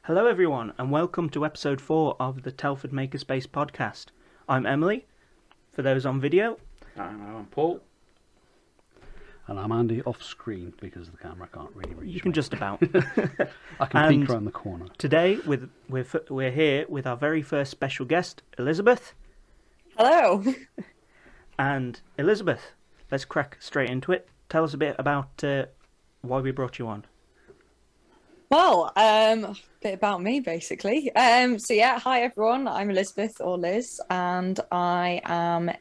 Hello everyone and welcome to episode 4 of the Telford Makerspace podcast. I'm Emily, for those on video. I'm Paul. And I'm Andy off screen because the camera can't really reach You can me. just about. I can peek around the corner. Today we're here with our very first special guest, Elizabeth. Hello. And Elizabeth, let's crack straight into it. Tell us a bit about why we brought you on. Well, a bit about me basically. Hi everyone. I'm Elizabeth or Liz, and I am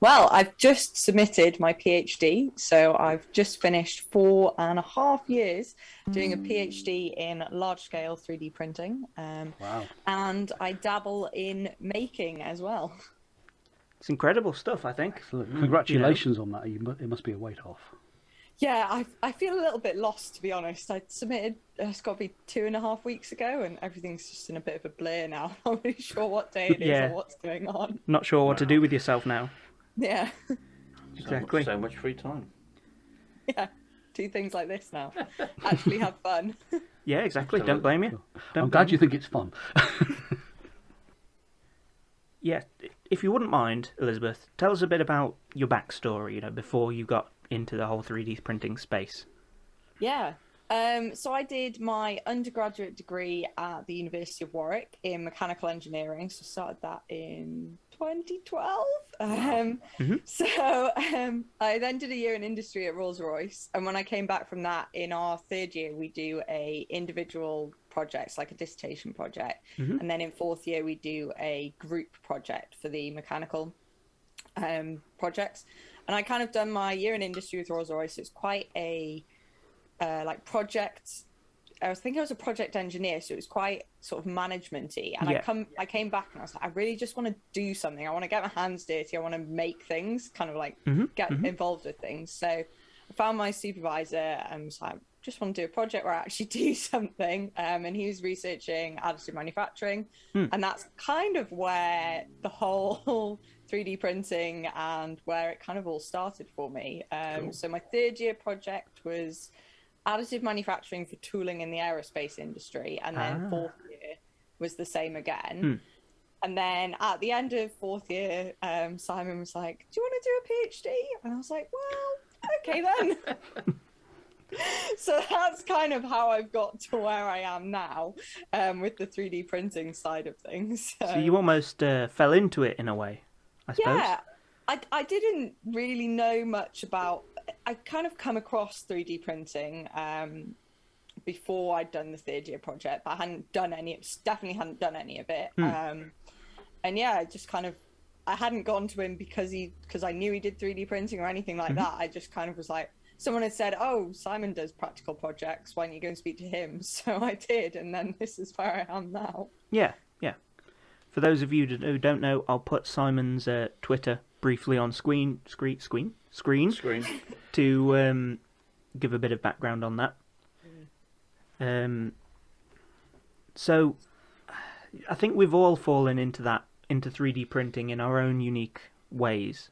I've just submitted my PhD. So I've just finished 4.5 years doing a PhD in large-scale 3D printing. Wow. And I dabble in making as well. It's incredible stuff, I think. Excellent. Congratulations on that. It must be a weight off. Yeah, I feel a little bit lost, to be honest. I submitted, it's got to be 2.5 weeks ago, and everything's just in a bit of a blur now. I'm not really sure what day it is or what's going on. Not sure what to do with yourself now. Yeah. Exactly. So much free time. Yeah, do things like this now. Actually have fun. Yeah, exactly. Don't blame you. I'm glad you think it's fun. Yeah, if you wouldn't mind, Elizabeth, tell us a bit about your backstory, before you got into the whole 3D printing space. Yeah. So I did my undergraduate degree at the University of Warwick in mechanical engineering. So I started that in 2012. I then did a year in industry at Rolls-Royce. And when I came back from that, in our third year, we do individual projects, like a dissertation project. Mm-hmm. And then in fourth year, we do a group project for the mechanical projects. And I kind of done my year in industry with Rolls-Royce. So it's quite a project. I was a project engineer, so it was quite sort of management-y. And I came back and I was like, I really just want to do something. I want to get my hands dirty. I want to make things, kind of like get involved with things. So I found my supervisor and was like, just want to do a project where I actually do something. And he was researching additive manufacturing. And that's kind of where the whole 3D printing and where it kind of all started for me. Cool. So my third year project was additive manufacturing for tooling in the aerospace industry. And then fourth year was the same again. And then at the end of fourth year, Simon was like, do you want to do a PhD? And I was like, well, okay then. So that's kind of how I've got to where I am now, with the 3D printing side of things. So you almost fell into it in a way, I suppose. Yeah, I didn't really know much about. I kind of come across 3D printing before I'd done the third year project, but I hadn't done any. Definitely hadn't done any of it. And yeah, I just kind of. I hadn't gone to him because I knew he did 3D printing or anything like that. I just kind of was like. Someone had said, oh, Simon does practical projects. Why don't you go and speak to him? So I did, and then this is where I am now. Yeah. For those of you who don't know, I'll put Simon's Twitter briefly on screen to give a bit of background on that. So I think we've all fallen into 3D printing in our own unique ways.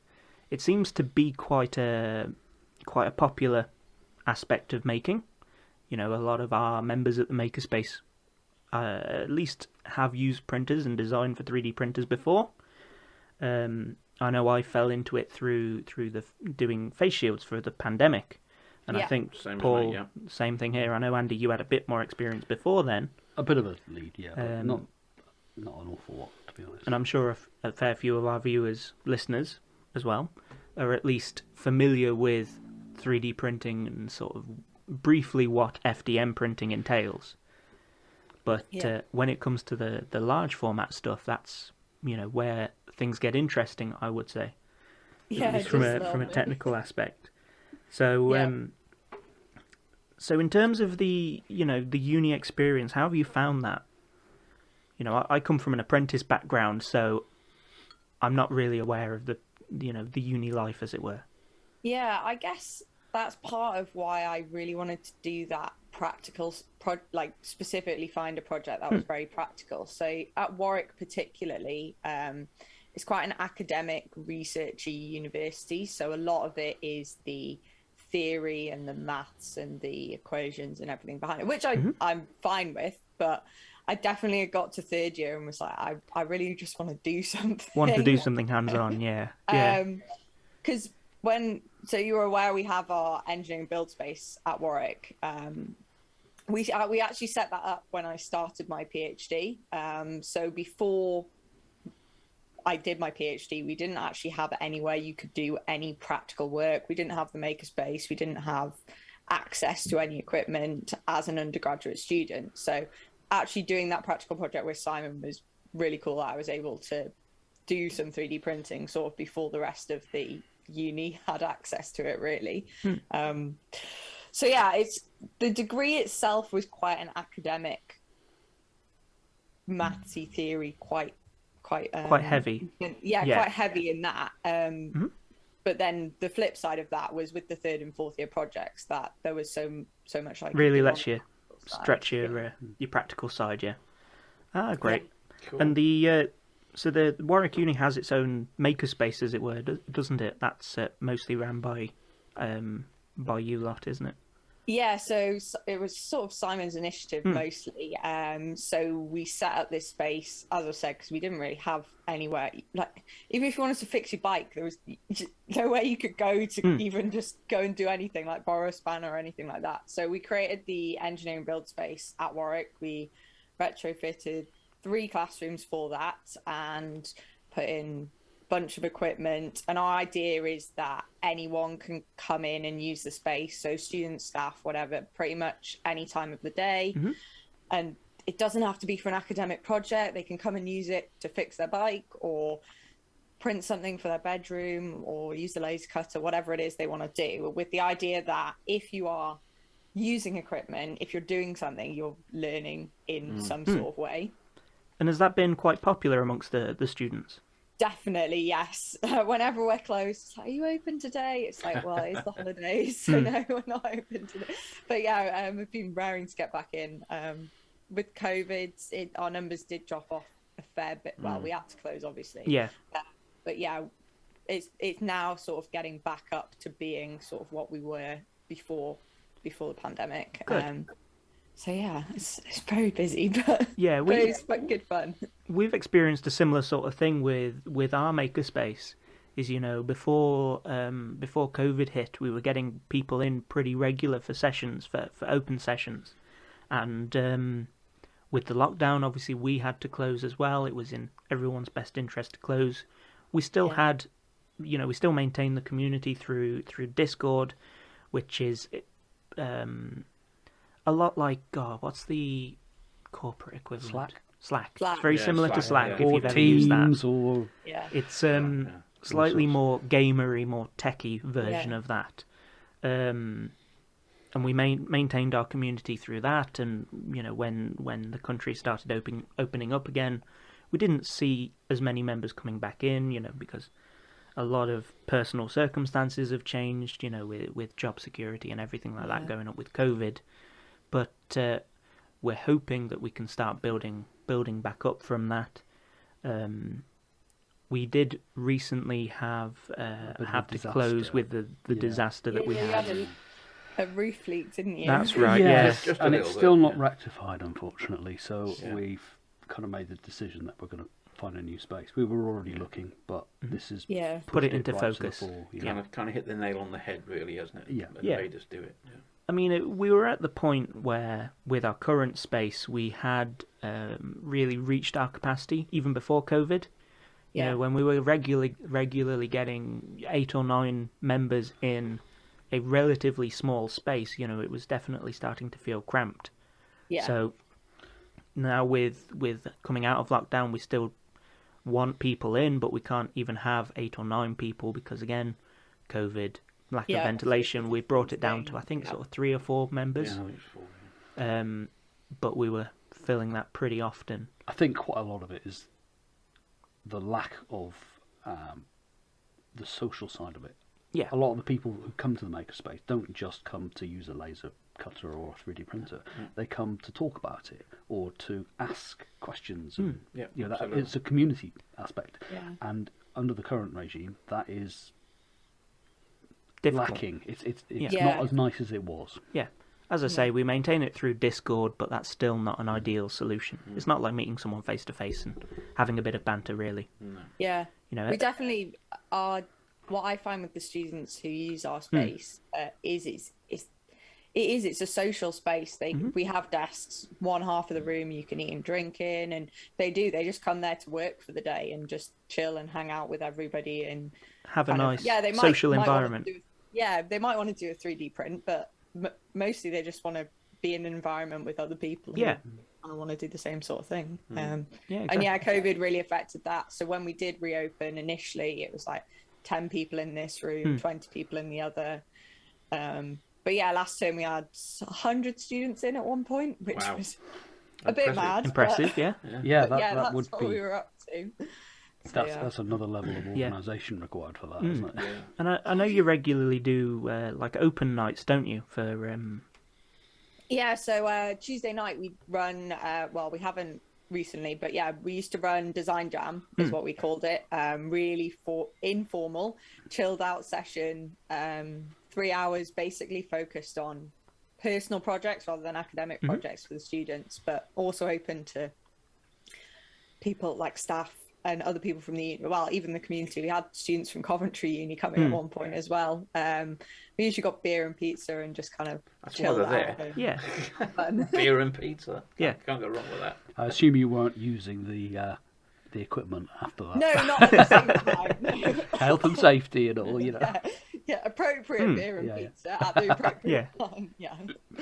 It seems to be quite a popular aspect of making. A lot of our members at the Makerspace at least have used printers and designed for 3D printers before. I know I fell into it through the doing face shields for the pandemic. And I think, Paul, same thing here. I know, Andy, you had a bit more experience before then. A bit of a lead, yeah, but not an awful lot, to be honest. And I'm sure a fair few of our viewers, listeners as well, are at least familiar with 3D printing and sort of briefly what FDM printing entails. But when it comes to the large format stuff, that's where things get interesting, I would say. Yeah, from a technical aspect. So so in terms of the Uni Experience, how have you found that? I come from an apprentice background, so I'm not really aware of the uni life, as it were. Yeah, I guess that's part of why I really wanted to do that practical, specifically find a project that was very practical. So at Warwick particularly, it's quite an academic, researchy university. So a lot of it is the theory and the maths and the equations and everything behind it, which I'm fine with. But I definitely got to third year and was like, I really just want to do something. Want to do something hands-on, yeah. Yeah. Because so you were aware we have our engineering build space at Warwick. We actually set that up when I started my PhD. So before I did my PhD, we didn't actually have anywhere you could do any practical work. We didn't have the makerspace. We didn't have access to any equipment as an undergraduate student. So actually doing that practical project with Simon was really cool. I was able to do some 3D printing sort of before the rest of the uni had access to it, really. So yeah, the degree itself was quite an academic, mathsy theory, quite heavy. Yeah, quite heavy in that. But then the flip side of that was with the third and fourth year projects that there was so much like really lets you stretch your practical side. Yeah. Ah, great. Yeah. Cool. And so the Warwick Uni has its own makerspace, as it were, doesn't it? That's mostly ran by you lot, isn't it? Yeah, so it was sort of Simon's initiative mostly. So we set up this space, as I said, because we didn't really have anywhere. Like, even if you wanted to fix your bike, there was nowhere you could go to even just go and do anything, like borrow a spanner or anything like that. So we created the engineering build space at Warwick. We retrofitted 3 classrooms for that and put in bunch of equipment, and our idea is that anyone can come in and use the space, so students, staff, whatever, pretty much any time of the day. And it doesn't have to be for an academic project. They can come and use it to fix their bike or print something for their bedroom or use the laser cutter, whatever it is they want to do, with the idea that if you are using equipment, if you're doing something, you're learning in some sort of way. And has that been quite popular amongst the students? Definitely, yes. Whenever we're closed, it's like, are you open today? It's like, well, it's the holidays, so no, we're not open today. But yeah, we've been raring to get back in. With COVID, our numbers did drop off a fair bit. Well, we had to close, obviously. Yeah. But yeah, it's now sort of getting back up to being sort of what we were before the pandemic. Good. So yeah, it's very busy, but yeah, but it's quite good fun. We've experienced a similar sort of thing with our makerspace. Is before COVID hit, we were getting people in pretty regular for sessions, for open sessions, and with the lockdown, obviously we had to close as well. It was in everyone's best interest to close. We still had, we still maintained the community through Discord, which is a lot like, what's the corporate equivalent? Slack. It's very similar to Slack, if you've ever used that. Or... Yeah. It's slightly more gamery, more techy version of that. And we maintained our community through that. And when the country started opening up again, we didn't see as many members coming back in, because a lot of personal circumstances have changed, with job security and everything like that going up with COVID. But we're hoping that we can start building back up from that. We did recently have to close with the disaster that we had. You had a roof leak, didn't you? That's right. Yes, and it's still not rectified, unfortunately. So we've kind of made the decision that we're going to find a new space. We were already looking, but this is put it into focus. Kind of hit the nail on the head, really, hasn't it? Yeah. And made us do it. Yeah. I mean, we were at the point where, with our current space, we had really reached our capacity, even before COVID. When we were regularly getting 8 or 9 members in a relatively small space, it was definitely starting to feel cramped. Yeah. So now with coming out of lockdown, we still want people in, but we can't even have 8 or 9 people because, again, COVID... lack of ventilation. We brought it down to, I think, sort of 3 or 4 members. Yeah, I think it's 4. But we were filling that pretty often. I think quite a lot of it is the lack of the social side of it. Yeah. A lot of the people who come to the makerspace don't just come to use a laser cutter or a 3D printer. They come to talk about it or to ask questions. And, it's a community aspect. Yeah. And under the current regime, that is... difficult. lacking. It's not as nice as it was. Yeah, As I say, we maintain it through Discord, but that's still not an ideal solution. It's not like meeting someone face to face and having a bit of banter, really. No. Yeah, You know, we definitely are. What I find with the students who use our space it's a social space. We have desks, one half of the room you can eat and drink in, and they just come there to work for the day and just chill and hang out with everybody and have a nice they social environment. They might want to do a 3D print, but mostly they just want to be in an environment with other people who want to do the same sort of thing. Exactly. And COVID really affected that. So when we did reopen initially, it was like 10 people in this room, 20 people in the other. But yeah, last term we had 100 students in at one point, which was a bit mad. Impressive, yeah. That would what be. we were up to. So, that's another level of organisation required for that, isn't it? Yeah. And I know you regularly do like open nights, don't you? For Yeah, so Tuesday night we run. We haven't recently, but yeah, we used to run Design Jam, is what we called it. Really informal, chilled out session. 3 hours basically focused on personal projects rather than academic projects for the students, but also open to people like staff and other people from even the community. We had students from Coventry Uni coming at one point as well. We usually got beer and pizza and just kind of chilled out. Yeah. Beer and pizza. Yeah. Can't go wrong with that. I assume you weren't using the equipment after that. No, not at the same time. No. Health and safety and all, Yeah, appropriate beer and pizza at the appropriate time. Yeah.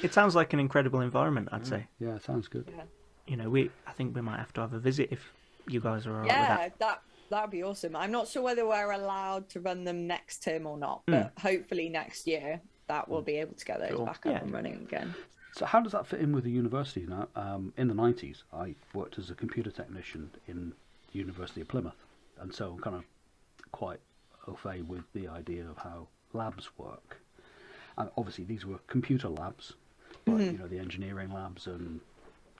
It sounds like an incredible environment, I'd say. Yeah, sounds good. Yeah. You know, I think we might have to have a visit if you guys are alright with that. That would be awesome. I'm not sure whether we're allowed to run them next term or not, but hopefully next year that we'll be able to get those back up and running again. So how does that fit in with the university now? In the 90s, I worked as a computer technician in the University of Plymouth, and so I'm kind of quite au fait with the idea of how labs work. And obviously these were computer labs, but the engineering labs and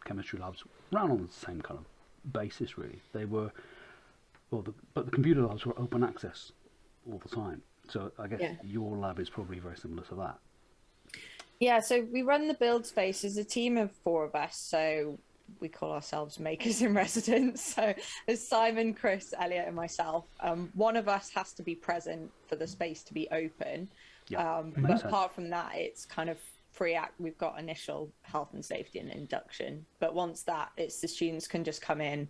chemistry labs ran on the same kind of basis, really. They were, but the computer labs were open access all the time. So I guess your lab is probably very similar to that. Yeah, so we run the build space as a team of 4 of us. So we call ourselves makers in residence. So there's Simon, Chris, Elliot, and myself. One of us has to be present for the space to be open. But apart from that, it's kind of free act. We've got initial health and safety and induction. But once that, it's the students can just come in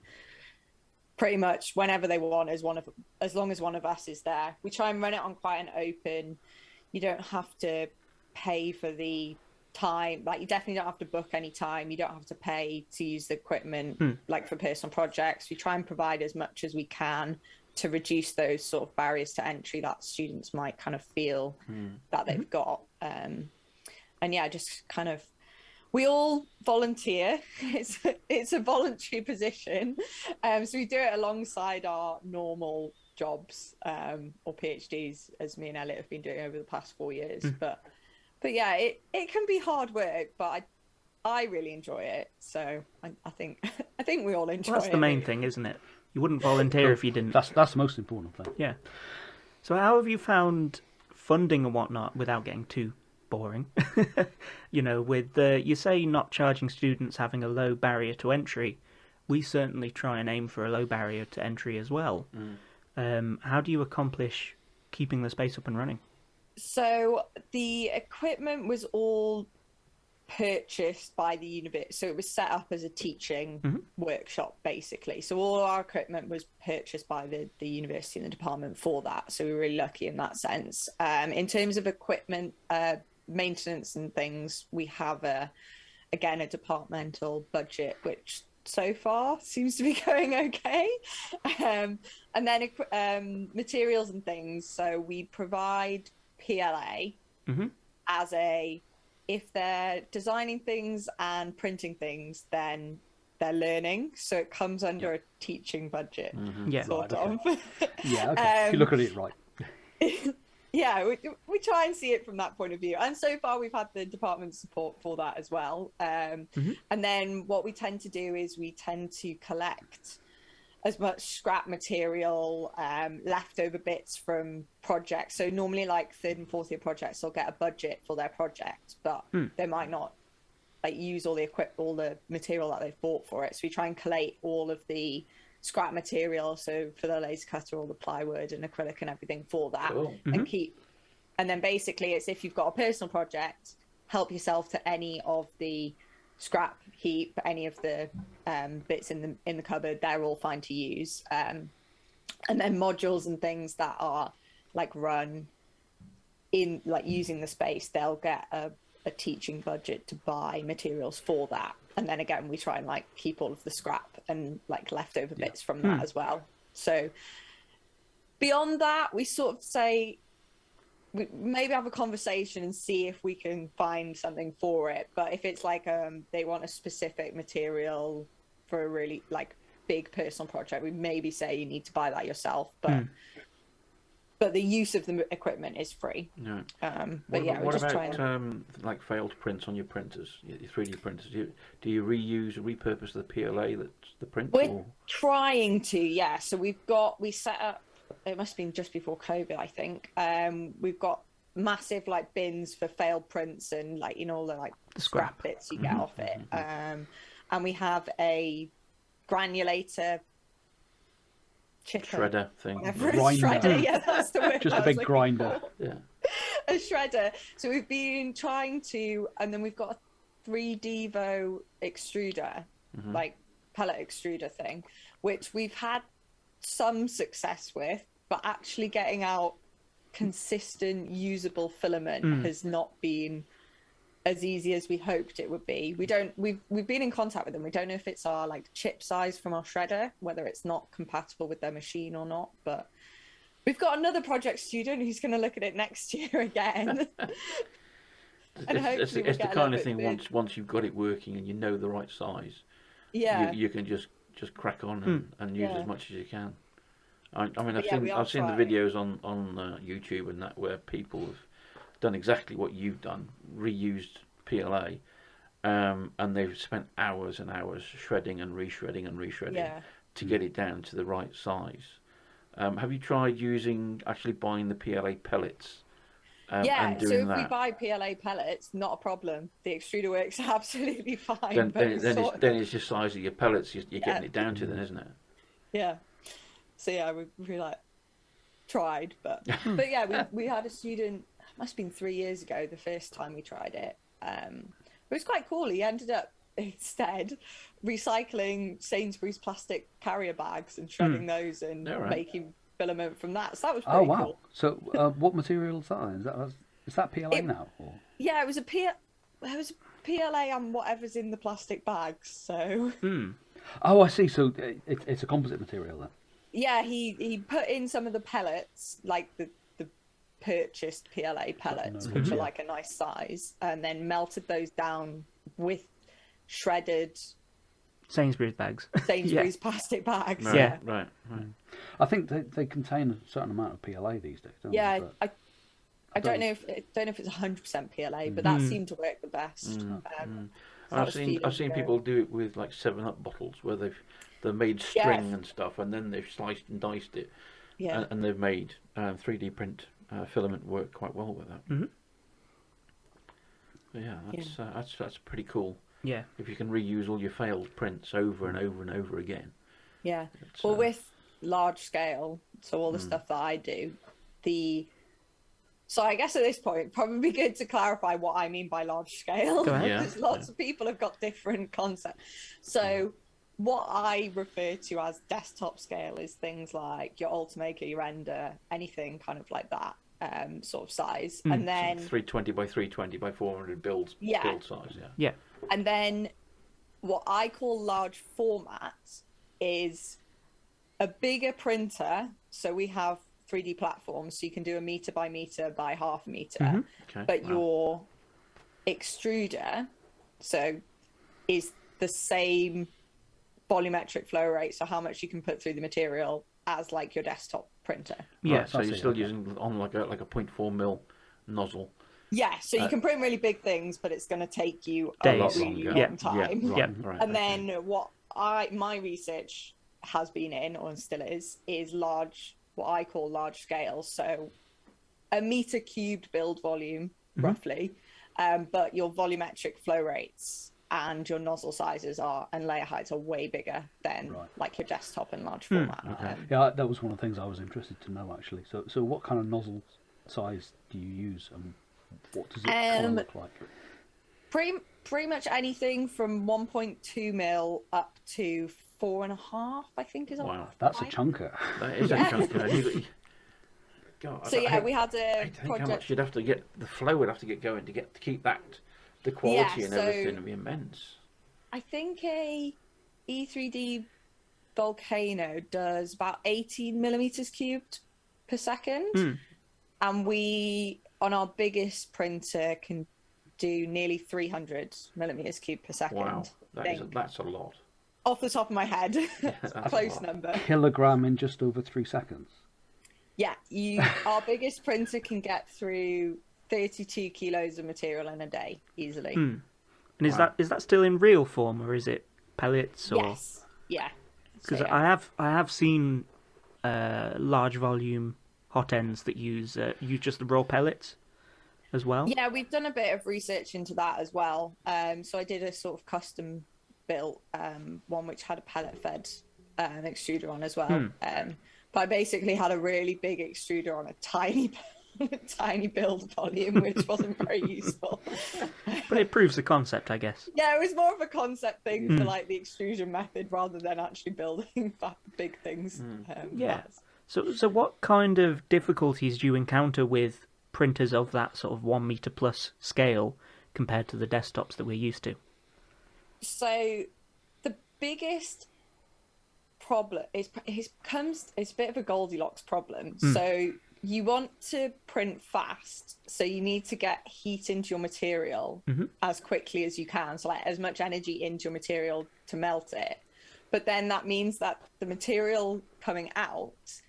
pretty much whenever they want, as long as one of us is there. We try and run it on quite an open. You don't have to pay for the time, like you definitely don't have to book any time, you don't have to pay to use the equipment like for personal projects. We try and provide as much as we can to reduce those sort of barriers to entry that students might kind of feel that they've got. And yeah, just kind of, we all volunteer. It's a voluntary position, so we do it alongside our normal jobs or PhDs, as me and Elliot have been doing over the past 4 years. But yeah, it can be hard work, but I really enjoy it. So I think we all enjoy it. That's the main thing, isn't it? You wouldn't volunteer if you didn't. That's the most important thing. Yeah. So how have you found funding and whatnot without getting too boring? With you say not charging students, having a low barrier to entry. We certainly try and aim for a low barrier to entry as well. How do you accomplish keeping the space up and running? So the equipment was all purchased by the university. So it was set up as a teaching workshop, basically. So all our equipment was purchased by the university and the department for that. So we were really lucky in that sense. In terms of equipment, maintenance and things, we have a departmental budget, which so far seems to be going okay. And then materials and things. So we provide PLA as if they're designing things and printing things, then they're learning, so it comes under a teaching budget. Sort of. Yeah, okay. If you look at it right. Yeah, we try and see it from that point of view, and so far we've had the department support for that as well. And then what we tend to do is we tend to collect as much scrap material, leftover bits from projects. So normally like third and fourth year projects will get a budget for their project, but they might not like use all the material that they've bought for it. So we try and collate all of the scrap material. So for the laser cutter, all the plywood and acrylic and everything for that, and then basically it's if you've got a personal project, help yourself to any of the scrap heap, any of the bits in the cupboard, they're all fine to use. And then modules and things that are like run in like using the space, they'll get a teaching budget to buy materials for that. And then again, we try and like keep all of the scrap and like leftover bits from that as well. So beyond that, we sort of say we maybe have a conversation and see if we can find something for it. But if it's like they want a specific material for a really like big personal project, we maybe say you need to buy that yourself. But the use of the equipment is free. Yeah. But yeah, we're just about, trying. like failed prints on your printers, your 3D printers? Do you repurpose the PLA that's the print? We're trying to, yeah. So we set up. It must have been just before COVID, I think. We've got massive like bins for failed prints and like all the like The scrap scrap. bits you get off it. And we have a granulator chipper. Shredder thing. Whatever it's Grinder. shredder, yeah, that's the word. Just I a was big looking grinder. for. Yeah. A shredder. So we've been trying to, and then we've got a 3D extruder, like pellet extruder thing, which we've had some success with, but actually getting out consistent usable filament has not been as easy as we hoped it would be. We've been in contact with them. We don't know if it's our like chip size from our shredder, whether it's not compatible with their machine or not, but we've got another project student who's going to look at it next year again. It's the kind of thing once you've got it working and you know the right size, you can just crack on and use as much as you can. I mean, I've seen the videos on YouTube and that where people have done exactly what you've done, reused PLA, and they've spent hours and hours shredding and reshredding to get it down to the right size. Have you tried actually buying the PLA pellets? And doing so if we buy PLA pellets, not a problem. The extruder works absolutely fine. Then it's just size of your pellets you're getting it down to, then, isn't it? Yeah. So yeah, we like tried, but yeah, we had a student. Must have been 3 years ago the first time we tried it. It was quite cool. He ended up instead recycling Sainsbury's plastic carrier bags and shredding those and making filament from that. So that was pretty cool. So what material is that? Is that PLA now? Or? Yeah, it was a PLA and whatever's in the plastic bags. So. Oh, I see. So it's a composite material then. Yeah, he put in some of the pellets, like the purchased PLA pellets, which are like a nice size, and then melted those down with shredded Sainsbury's bags. Plastic bags. Right. I think they contain a certain amount of PLA these days, don't they? But I don't know if it's 100% PLA, but that seemed to work the best. I've seen people do it with like 7-Up bottles where they've made string and stuff, and then they've sliced and diced it, and they've made 3D print filament work quite well with that. But yeah, that's pretty cool. Yeah, if you can reuse all your failed prints over and over and over again. Yeah, well, with large scale, so all the stuff that I do, so I guess at this point, probably good to clarify what I mean by large scale, because lots of people have got different concepts. So what I refer to as desktop scale is things like your Ultimaker, your Render, anything kind of like that sort of size. And then 320 by 320 by 400 build size. Yeah. And then what I call large format is a bigger printer. So we have 3D platforms, so you can do 1 meter by meter by half a meter. But your extruder is the same volumetric flow rate, so how much you can put through the material as like your desktop printer. Yeah, so you're still using on like a 0.4 mil nozzle. Yeah, so you can print really big things, but it's going to take you days. a really long time. Right. And then what my research has been in, or still is large, what I call large scale. So a meter cubed build volume, roughly, but your volumetric flow rates and your nozzle sizes and layer heights are way bigger than like your desktop and large format. Okay. Yeah, that was one of the things I was interested to know, actually. So what kind of nozzle size do you use, and what does it kind of look like? Pretty much anything from 1.2 mil up to 4.5, I think is all. Wow, that's a chunker. That is a chunker. God, so we had a project. How much you'd have to get, the flow would have to get going to keep that, the quality and everything would be immense. I think a E3D Volcano does about 18 millimeters cubed per second, and we on our biggest printer can do nearly 300 millimeters cubed per second. Wow, that's a lot. Off the top of my head, close number. Kilogram in just over 3 seconds. Yeah, our biggest printer can get through 32 kilos of material in a day easily. And is that still in real form, or is it pellets? Or... Yes. Yeah. Because I have seen large volume hot ends that use just the raw pellets as well. Yeah, we've done a bit of research into that as well. So I did a sort of custom built one which had a pellet fed extruder on as well. But I basically had a really big extruder on a tiny build volume, which wasn't very useful. But it proves the concept, I guess. Yeah, it was more of a concept thing for like the extrusion method rather than actually building big things. So what kind of difficulties do you encounter with printers of that sort of 1 meter plus scale compared to the desktops that we're used to? So the biggest problem is it's a bit of a Goldilocks problem. So you want to print fast, so you need to get heat into your material as quickly as you can, so like as much energy into your material to melt it. But then that means that the material coming out,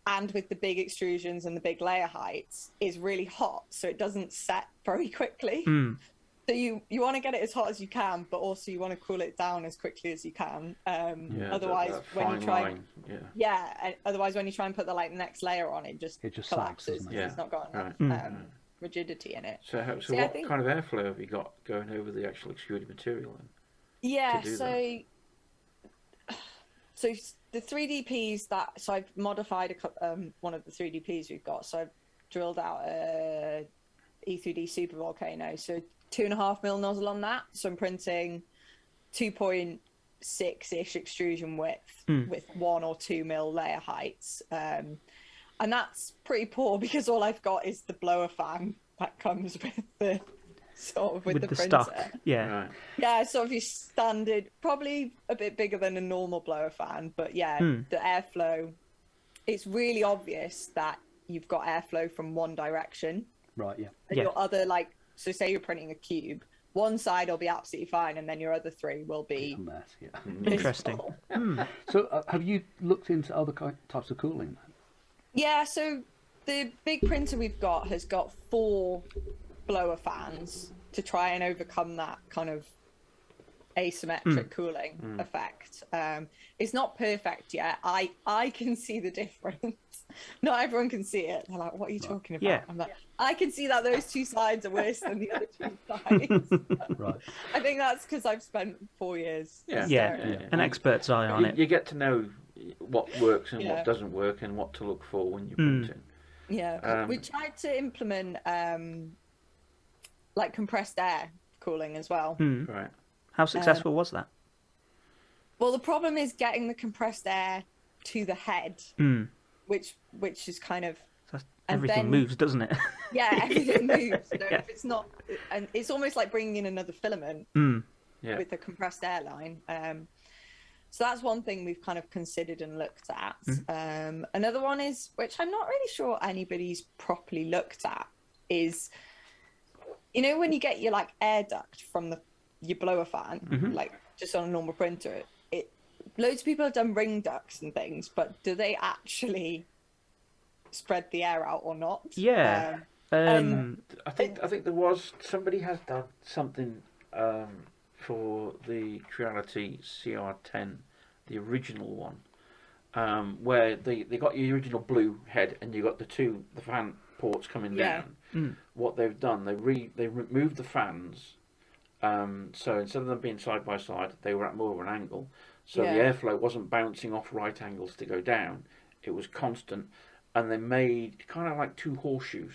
and with the big extrusions and the big layer heights, is really hot, so it doesn't set very quickly. So you want to get it as hot as you can, but also you want to cool it down as quickly as you can. Otherwise, when you try, otherwise when you try and put the next layer on, it just collapses. Sags, it's not got enough rigidity in it. So what kind of airflow have you got going over the actual extruded material then? Yeah, so the 3DPs so I've modified one of the 3DPs we've got. So I've drilled out a E3D Super Volcano, so 2.5 mil nozzle on that. So I'm printing 2.6-ish extrusion width with 1 or 2 mil layer heights. And that's pretty poor because all I've got is the blower fan that comes with the with the printer. Stock. Yeah. Yeah, sort of your standard, probably a bit bigger than a normal blower fan, but the airflow, it's really obvious that you've got airflow from one direction. Right, yeah. And your other, so say you're printing a cube, one side will be absolutely fine, and then your other three will be... Interesting. So have you looked into other types of cooling? Yeah, so the big printer we've got has got 4 blower fans to try and overcome that kind of asymmetric cooling effect. It's not perfect yet. I can see the difference. Not everyone can see it. They're like, what are you talking about? I'm like, I can see that those 2 sides are worse than the other 2 sides. Right. I think that's because I've spent 4 years. An expert's eye on it. You get to know what works and what doesn't work and what to look for when you're printing. Yeah, we tried to implement compressed air cooling as well. Right. How successful was that? Well, the problem is getting the compressed air to the head, which is kind of... Everything moves, doesn't it? Yeah, everything moves. So if it's not... And it's almost like bringing in another filament with the compressed air line. So that's one thing we've kind of considered and looked at. Another one is, which I'm not really sure anybody's properly looked at, is... when you get your air duct from your blower fan, just on a normal printer, loads of people have done ring ducts and things, but do they actually spread the air out or not? Yeah. I think there was, somebody has done something for the Creality CR10 the original one, where they got the original blue head and you got the fan ports coming down. What they've done, they removed the fans. So instead of them being side by side, they were at more of an angle. So the airflow wasn't bouncing off right angles to go down. It was constant. And they made kind of like two horseshoes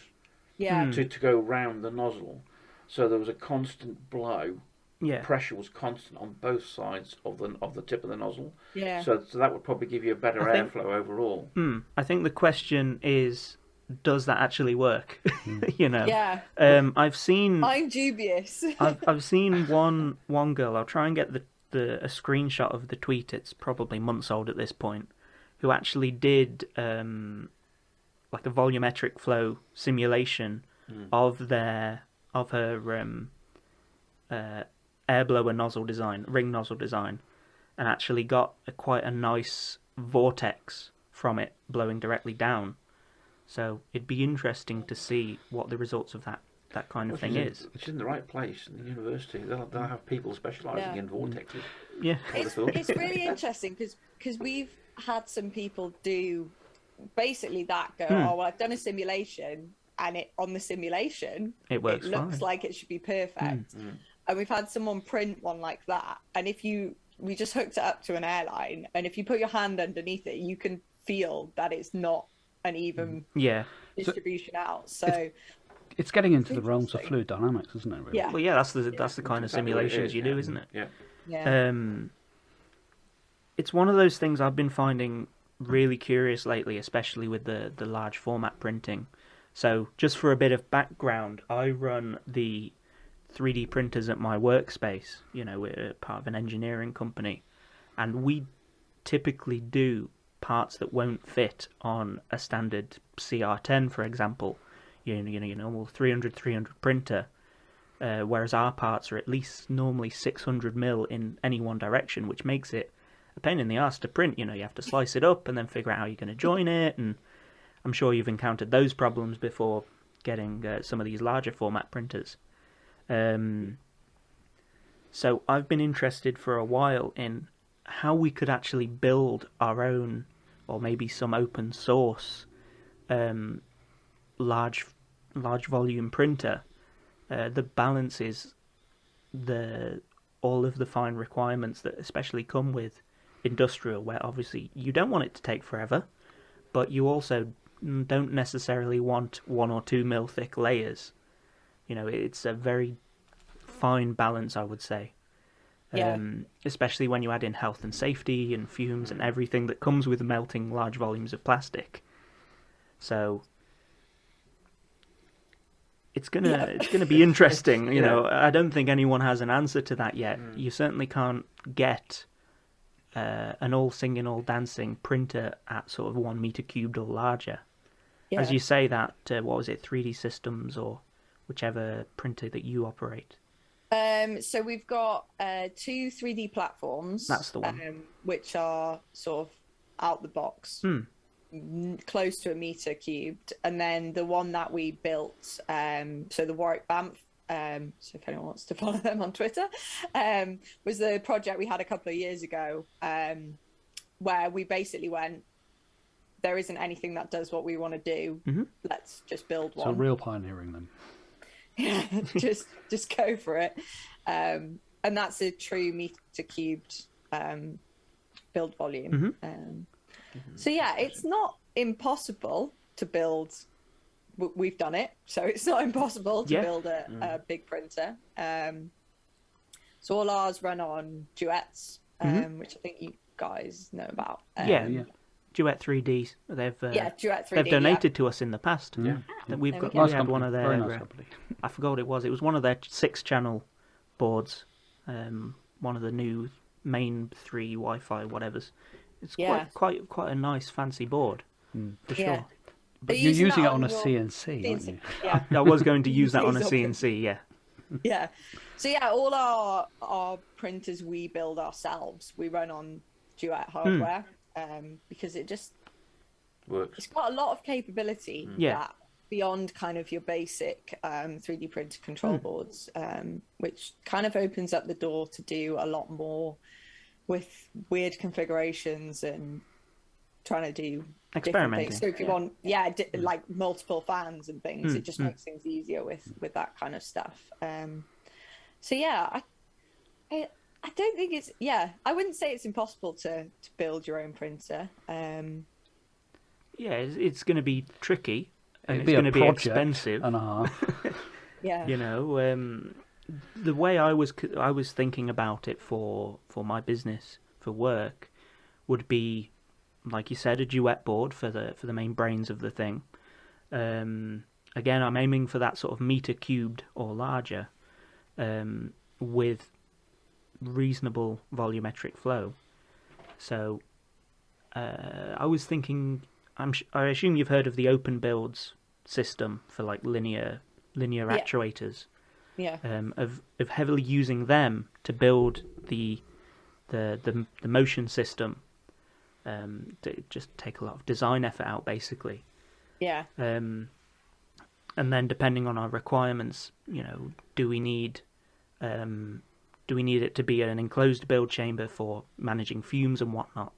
to go round the nozzle. So there was a constant blow. Yeah. Pressure was constant on both sides of the tip of the nozzle. Yeah. So that would probably give you a better airflow overall. I think the question is, does that actually work? You know. Yeah. I'm dubious. I've seen one girl. I'll try and get a screenshot of the tweet. It's probably months old at this point. Who actually did like a volumetric flow simulation of her air blower nozzle design, ring nozzle design, and actually got quite a nice vortex from it blowing directly down. So it'd be interesting to see what the results of that kind of thing is. It's in the right place in the university. They'll have people specialising in vortexes. Yeah, it's really interesting because we've had some people do basically that. Go, oh well, I've done a simulation, and on the simulation it works. It looks like it should be perfect. And we've had someone print one like that, and we just hooked it up to an airline, and if you put your hand underneath it, you can feel that it's not an even distribution out. So it's getting into the realms of fluid dynamics, isn't it? Really? Yeah. Well, yeah, that's the kind of simulations you do, isn't it? Yeah. Yeah. It's one of those things I've been finding really curious lately, especially with the large format printing. So, just for a bit of background, I run the 3D printers at my workspace. You know, we're part of an engineering company, and we typically do parts that won't fit on a standard CR10, for example. You know, your normal 300 printer, whereas our parts are at least normally 600mm in any one direction, which makes it a pain in the arse to print. You know, you have to slice it up and then figure out how you're going to join it, and I'm sure you've encountered those problems before getting some of these larger format printers. So I've been interested for a while in how we could actually build our own, or maybe some open source, large volume printer that balances all of the fine requirements that especially come with industrial, where obviously you don't want it to take forever, but you also don't necessarily want 1 or 2 mil thick layers. You know, it's a very fine balance, I would say. Especially when you add in health and safety and fumes and everything that comes with melting large volumes of plastic. So it's gonna be interesting. You know, I don't think anyone has an answer to that yet. You certainly can't get an all singing, all dancing printer at sort of 1 meter cubed or larger. Yeah. As you say that, what was it, 3D Systems or whichever printer that you operate? So we've got 2 3D platforms. That's the one. Which are sort of out the box, close to 1 meter cubed, and then the one that we built. So the Warwick Banff. So if anyone wants to follow them on Twitter, was the project we had a couple of years ago, where we basically went, there isn't anything that does what we want to do. Let's just build one. So real pioneering then. Yeah, just go for it. And that's a true meter cubed build volume. So yeah, it's not impossible to build. We've done it, so it's not impossible to build a big printer. So all ours run on Duets, which I think you guys know about. Duet 3D. Duet 3D. They've donated to us in the past. We had one of their. Nice I forgot what it was. It was one of their 6-channel boards. One of the new main 3 Wi-Fi whatevers. It's quite a nice fancy board for sure. But you're using it on a CNC, aren't you? Yeah. I was going to use that on a CNC. Yeah. Yeah. So yeah, all our printers we build ourselves. We run on Duet hardware. Because it just works. It's got a lot of capability that beyond kind of your basic 3D printed control boards, which kind of opens up the door to do a lot more with weird configurations and trying to do experimenting. So if you want, like multiple fans and things, it just makes things easier with that kind of stuff. So yeah, I don't think it's I wouldn't say it's impossible to build your own printer. Yeah, it's going to be tricky and it's going to be expensive and a half. Yeah, you know, the way I was thinking about it for my business, for work, would be, like you said, a duet board for the main brains of the thing. Again, I'm aiming for that sort of meter cubed or larger, with reasonable volumetric flow. So I was thinking, I assume you've heard of the open builds system for like linear actuators. Yeah. Of heavily using them to build the motion system. To just take a lot of design effort out, basically. Yeah. And then depending on our requirements, you know, do we need it to be an enclosed build chamber for managing fumes and whatnot?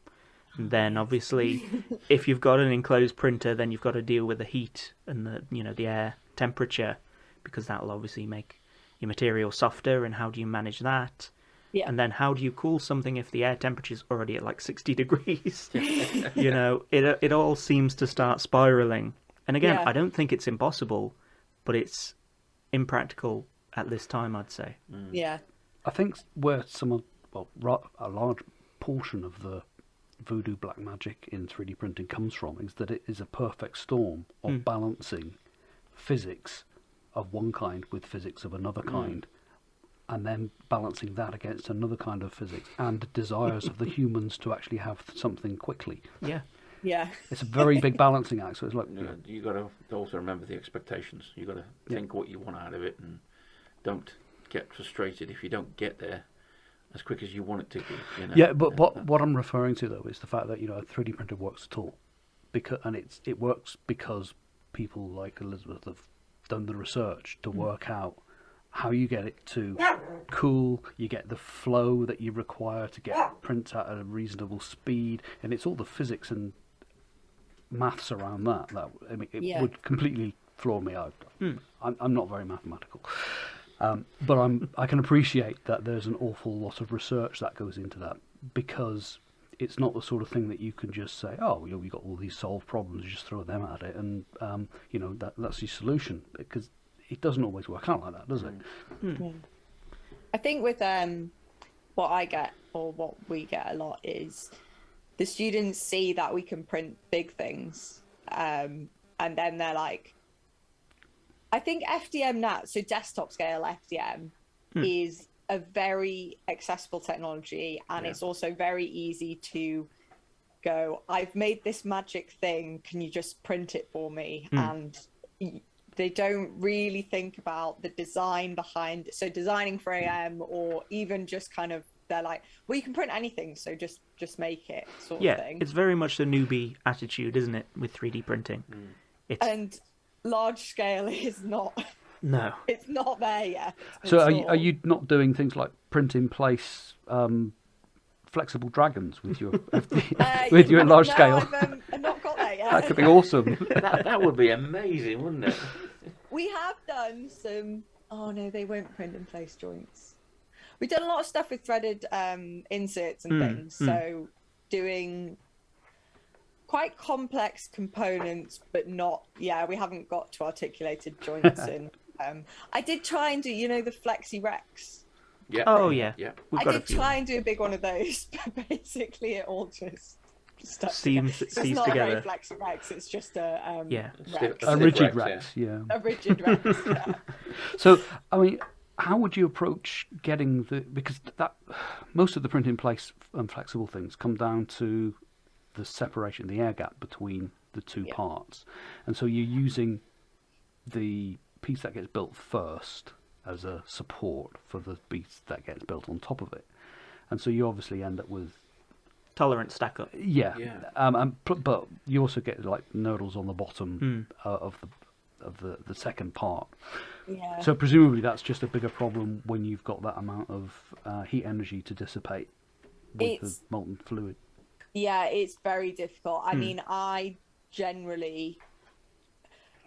And then obviously, if you've got an enclosed printer, then you've got to deal with the heat and the air temperature, because that'll obviously make your material softer. And how do you manage that? Yeah. And then how do you cool something if the air temperature is already at like 60 degrees? You know, it all seems to start spiraling. And again, I don't think it's impossible, but it's impractical at this time, I'd say. Yeah. I think where a large portion of the voodoo black magic in 3D printing comes from is that it is a perfect storm of balancing physics of one kind with physics of another kind, and then balancing that against another kind of physics and desires of the humans to actually have something quickly. Yeah. Yeah. It's a very big balancing act. So it's like you got to also remember the expectations. You got to think what you want out of it, and don't get frustrated if you don't get there as quick as you want it to be. You know? Yeah, but what I'm referring to though is the fact that a 3D printer works at all, it works because people like Elizabeth have done the research to work out how you get it to cool, you get the flow that you require to get prints at a reasonable speed, and it's all the physics and maths around that it would completely floor me out. I'm not very mathematical. But I can appreciate that there's an awful lot of research that goes into that, because it's not the sort of thing that you can just say, oh, we've got all these solved problems, you just throw them at it, and that's your solution, because it doesn't always work out like that, does it? Yeah. I think with what I get, or what we get a lot, is the students see that we can print big things, and then they're like, I think FDM now, so desktop scale FDM, is a very accessible technology, and it's also very easy to go, I've made this magic thing, can you just print it for me? And they don't really think about the design behind it. So designing for AM, or even just kind of, they're like, well, you can print anything, so just make it, sort of thing. It's very much the newbie attitude, isn't it, with 3D printing? And large scale is not. No, it's not there yet. So are you not doing things like print in place flexible dragons with your with your large scale? I've not got that yet. That could be awesome. that would be amazing, wouldn't it? We have done some. Oh no, they won't print in place joints. We've done a lot of stuff with threaded inserts and things. So doing quite complex components, but not. Yeah, we haven't got to articulated joints. And I did try and do, the Flexi Rex. Yeah. Oh yeah. I did try and do a big one of those, but basically it all just stuck seems it's together. Not a very Flexi Rex. It's just a Rex. A rigid Rex. Yeah. A rigid Rex. Yeah. So I mean, how would you approach getting because most of the print in place and flexible things come down to the separation, the air gap between the two parts, and so you're using the piece that gets built first as a support for the piece that gets built on top of it, and so you obviously end up with tolerant stack up. But you also get like nurdles on the bottom of the second part. Yeah. So presumably that's just a bigger problem when you've got that amount of heat energy to dissipate. with the molten fluid? Yeah, it's very difficult. I mean,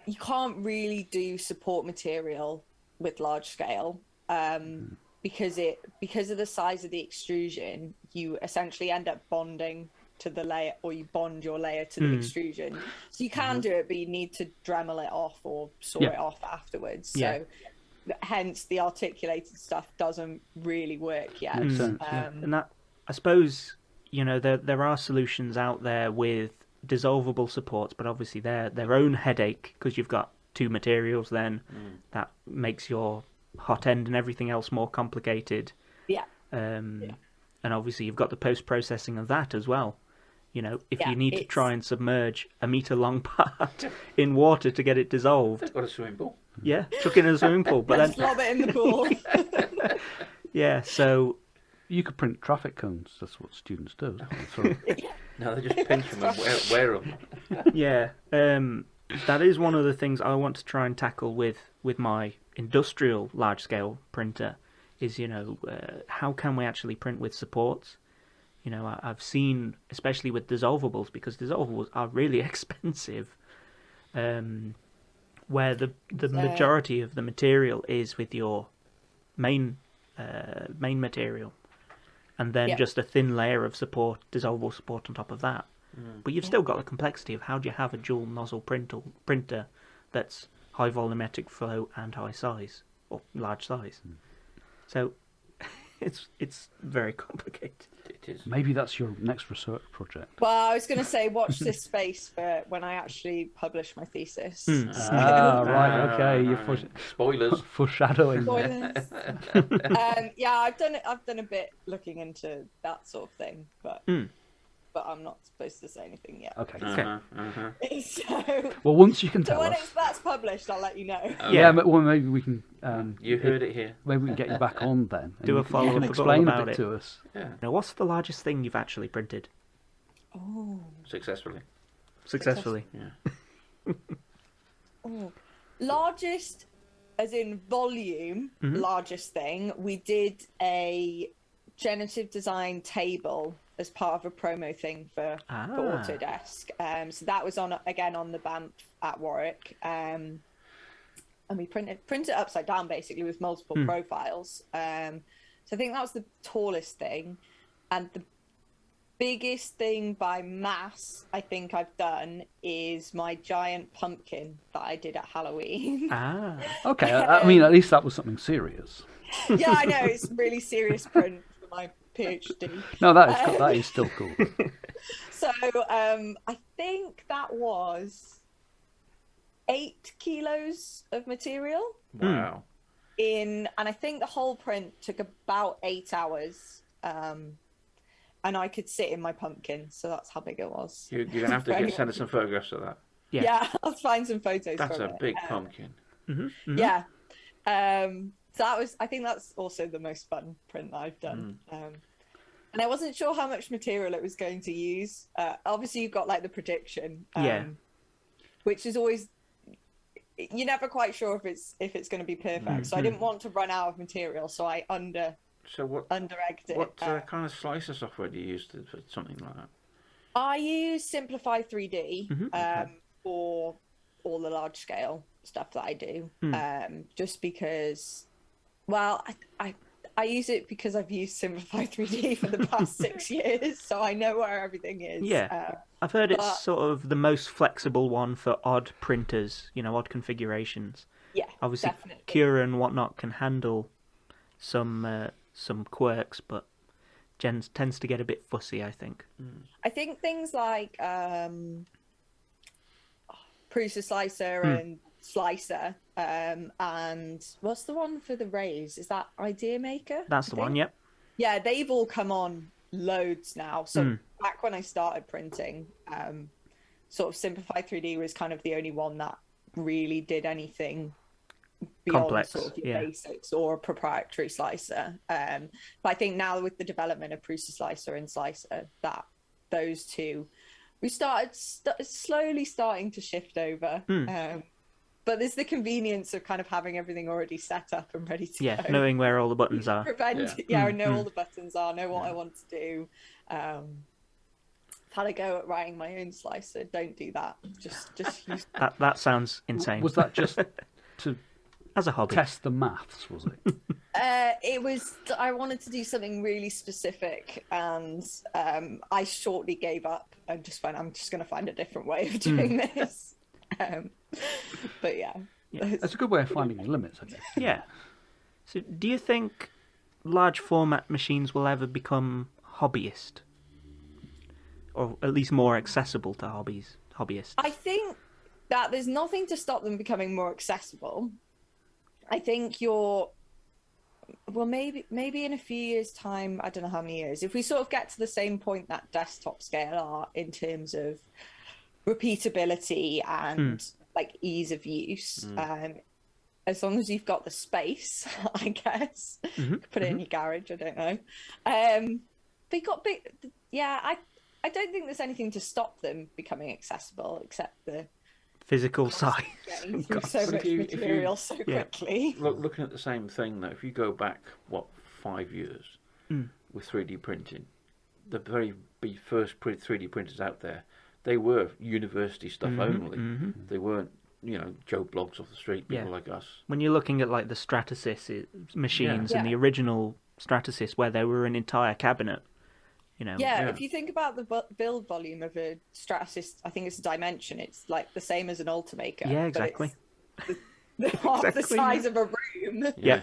you can't really do support material with large scale because of the size of the extrusion, you essentially end up bonding to the layer, or you bond your layer to the extrusion. So you can do it, but you need to Dremel it off or saw it off afterwards. So hence the articulated stuff doesn't really work yet. Makes sense, and that, I suppose, you know, there are solutions out there with dissolvable supports, but obviously they're their own headache because you've got two materials. Then that makes your hot end and everything else more complicated. And obviously you've got the post processing of that as well. You know, if you need to try and submerge a meter long part in water to get it dissolved, they've got a swimming pool. Yeah, chuck in a swimming pool, but then lob it in the pool. So you could print traffic cones. That's what students do. No, they just pinch them and wear them. That is one of the things I want to try and tackle with my industrial large scale printer. Is, you know, how can we actually print with supports? You know, I've seen, especially with dissolvables, because dissolvables are really expensive, where the majority of the material is with your main material, and then just a thin layer of dissolvable support on top of that. But you've still got the complexity of how do you have a dual nozzle printer that's high volumetric flow and high size, or large size. So it's very complicated. It is. Maybe that's your next research project. Well, I was going to say, watch this space for when I actually publish my thesis. Right, okay. You're spoilers. Foreshadowing. Spoilers. I've done a bit looking into that sort of thing, but I'm not supposed to say anything yet. Okay. So, well, once you can tell us. So when that's published, I'll let you know. Well, maybe we can. You heard it here. Maybe we can get you back on then. Do a follow-up and explain about it it to us. Yeah. Now, what's the largest thing you've actually printed? Oh. Successfully. Yeah. Largest, as in volume, largest thing. We did a generative design table as part of a promo thing for Autodesk. So that was on the BAMF at Warwick. And we print it upside down basically with multiple profiles. So I think that was the tallest thing. And the biggest thing by mass I think I've done is my giant pumpkin that I did at Halloween. Okay. I mean, at least that was something serious. Yeah, I know. It's really serious print for my PhD. No, that is still cool. So I think that was 8 kilos of material. Wow. And I think the whole print took about 8 hours. And I could sit in my pumpkin, so that's how big it was. You're going to have to send us some photographs of that. Yeah, I'll find some photos. That's a big pumpkin. Yeah. So I think that's also the most fun print that I've done. And I wasn't sure how much material it was going to use. Obviously, you've got like the prediction, which is always, you're never quite sure if it's going to be perfect. So I didn't want to run out of material, so I under-egged it. What kind of slicer software do you use for something like that? I use Simplify 3D for all the large scale stuff that I do. Just because, well, I use it because I've used Simplify 3D for the past 6 years, so I know where everything is. Yeah, I've heard it's sort of the most flexible one for odd printers, odd configurations. Yeah, obviously, definitely. Cura and whatnot can handle some quirks, but tends to get a bit fussy, I think. I think things like Prusa Slicer and Slicer, and what's the one for the rays? Is that Idea Maker? That's the one, yep. Yeah, they've all come on loads now. So back when I started printing, sort of Simplify 3D was kind of the only one that really did anything beyond complex, sort of your basics or a proprietary slicer. But I think now with the development of Prusa Slicer and Slicer, that those two, we started slowly starting to shift over. but there's the convenience of kind of having everything already set up and ready to go. Knowing where all the buttons are. I know all the buttons are, know what I want to do. I've had a go at writing my own slicer. Don't do that. Just use that sounds insane. Was that just to as a hobby test the maths? Was it? It was. I wanted to do something really specific, and I shortly gave up and just went, I'm just going to find a different way of doing this. But yeah, that's a good way of finding your limits, I guess. Yeah. So, do you think large format machines will ever become hobbyist, or at least more accessible to hobbyists? I think that there's nothing to stop them becoming more accessible. I think maybe in a few years' time, I don't know how many years, if we sort of get to the same point that desktop scale are in terms of repeatability and like ease of use, as long as you've got the space, I guess. Put it in your garage, I don't know. But you got big, I don't think there's anything to stop them becoming accessible except the physical size. Getting through so much material so quickly. Looking at the same thing though, if you go back 5 years with 3D printing, the very first 3D printers out there, they were university stuff only. They weren't, Joe Bloggs off the street, people like us. When you're looking at like the Stratasys machines and the original Stratasys, where there were an entire cabinet, if you think about the build volume of a Stratasys, I think it's a Dimension. It's like the same as an Ultimaker. Yeah, exactly. Half the size of a room. Yeah.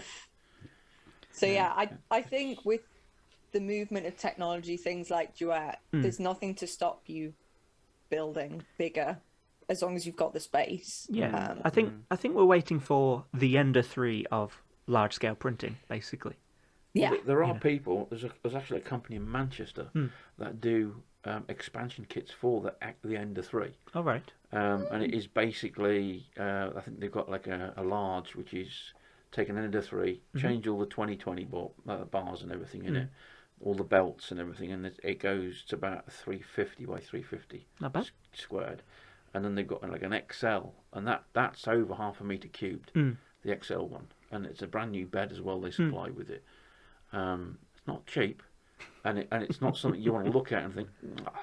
So I think with the movement of technology, things like Duet, there's nothing to stop you building bigger as long as you've got the space. Yeah, I think we're waiting for the Ender 3 of large scale printing, basically. Yeah, there are people. There's actually a company in Manchester that do expansion kits for the Ender 3. Oh right. And it is basically I think they've got like a large, which is take an Ender 3, change all the 2020 bars and everything in it, all the belts and everything, and it goes to about 350 by 350 Not bad. Squared. And then they've got like an XL, and that's over 0.5 meter cubed, the XL one, and it's a brand new bed as well. They supply with it. It's not cheap, and it's not something you want to look at and think